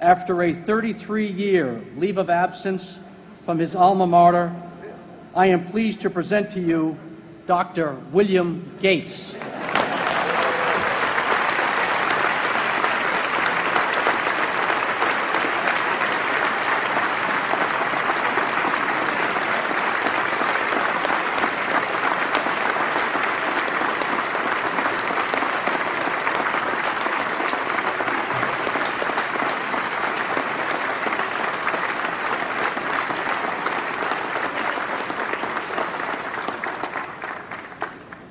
After a 33-year leave of absence from his alma mater, I am pleased to present to you Dr. William Gates.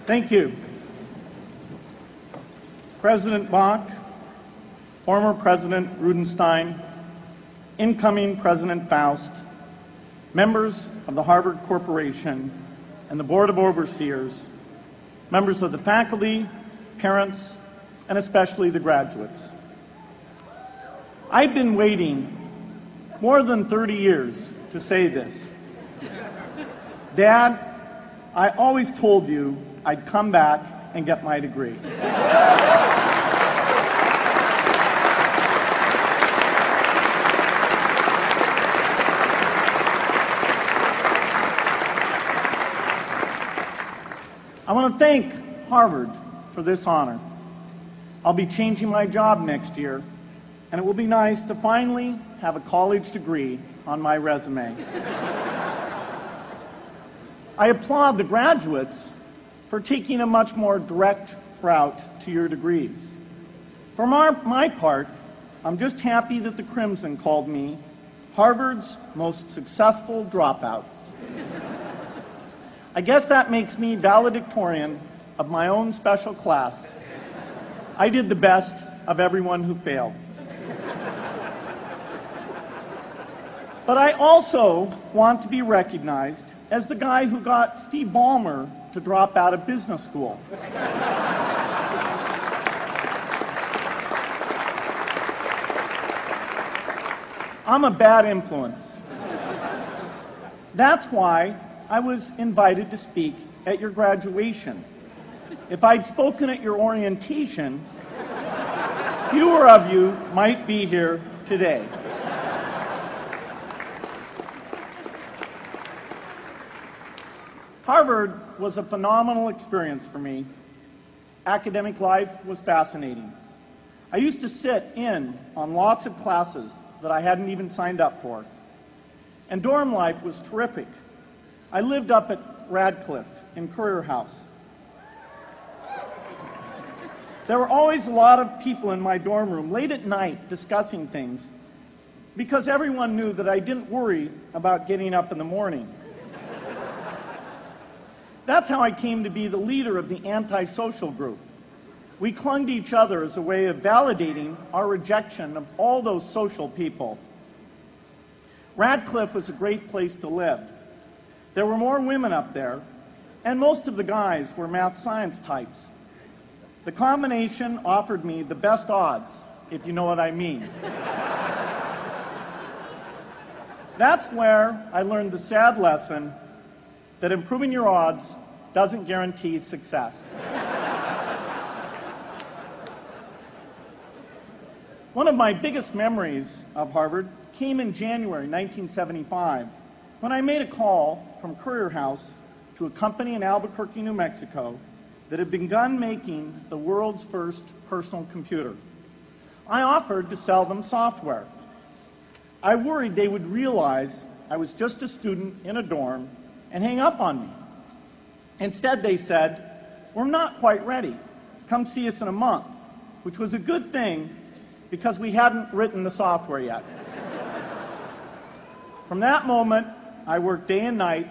Thank you. President Bach, former President Rudenstein, incoming President Faust, members of the Harvard Corporation and the Board of Overseers, members of the faculty, parents, and especially the graduates. I've been waiting more than 30 years to say this. Dad, I always told you I'd come back and get my degree. I want to thank Harvard for this honor. I'll be changing my job next year, and it will be nice to finally have a college degree on my resume. I applaud the graduates for taking a much more direct route to your degrees. For my part, I'm just happy that the Crimson called me Harvard's most successful dropout. I guess that makes me valedictorian of my own special class. I did the best of everyone who failed. But I also want to be recognized as the guy who got Steve Ballmer to drop out of business school. I'm a bad influence. That's why I was invited to speak at your graduation. If I'd spoken at your orientation, fewer of you might be here today. Harvard was a phenomenal experience for me. Academic life was fascinating. I used to sit in on lots of classes that I hadn't even signed up for. And dorm life was terrific. I lived up at Radcliffe in Currier House. There were always a lot of people in my dorm room late at night discussing things because everyone knew that I didn't worry about getting up in the morning. That's how I came to be the leader of the antisocial group. We clung to each other as a way of validating our rejection of all those social people. Radcliffe was a great place to live. There were more women up there, and most of the guys were math science types. The combination offered me the best odds, if you know what I mean. That's where I learned the sad lesson that improving your odds doesn't guarantee success. One of my biggest memories of Harvard came in January 1975 when I made a call from Currier House to a company in Albuquerque, New Mexico that had begun making the world's first personal computer. I offered to sell them software. I worried they would realize I was just a student in a dorm and hang up on me. Instead, they said, "We're not quite ready. Come see us in a month," which was a good thing because we hadn't written the software yet. From that moment, I worked day and night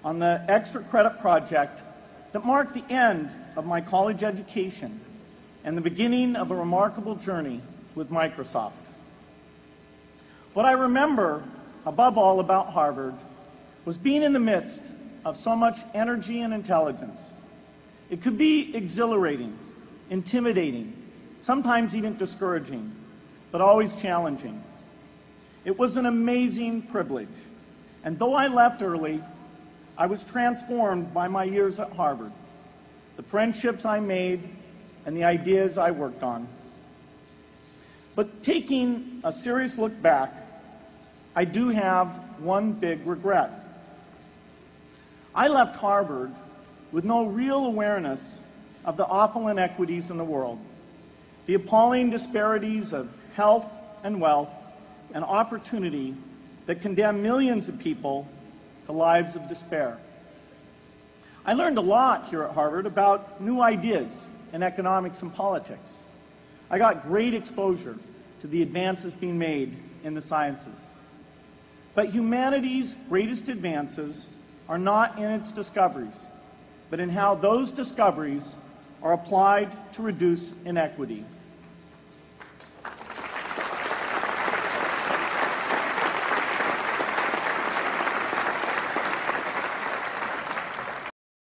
on the extra credit project that marked the end of my college education and the beginning of a remarkable journey with Microsoft. What I remember above all about Harvard was being in the midst of so much energy and intelligence. It could be exhilarating, intimidating, sometimes even discouraging, but always challenging. It was an amazing privilege, and though I left early, I was transformed by my years at Harvard, the friendships I made, and the ideas I worked on. But taking a serious look back, I do have one big regret. I left Harvard with no real awareness of the awful inequities in the world, the appalling disparities of health and wealth and opportunity that condemn millions of people to lives of despair. I learned a lot here at Harvard about new ideas in economics and politics. I got great exposure to the advances being made in the sciences. But humanity's greatest advances are not in its discoveries, but in how those discoveries are applied to reduce inequity.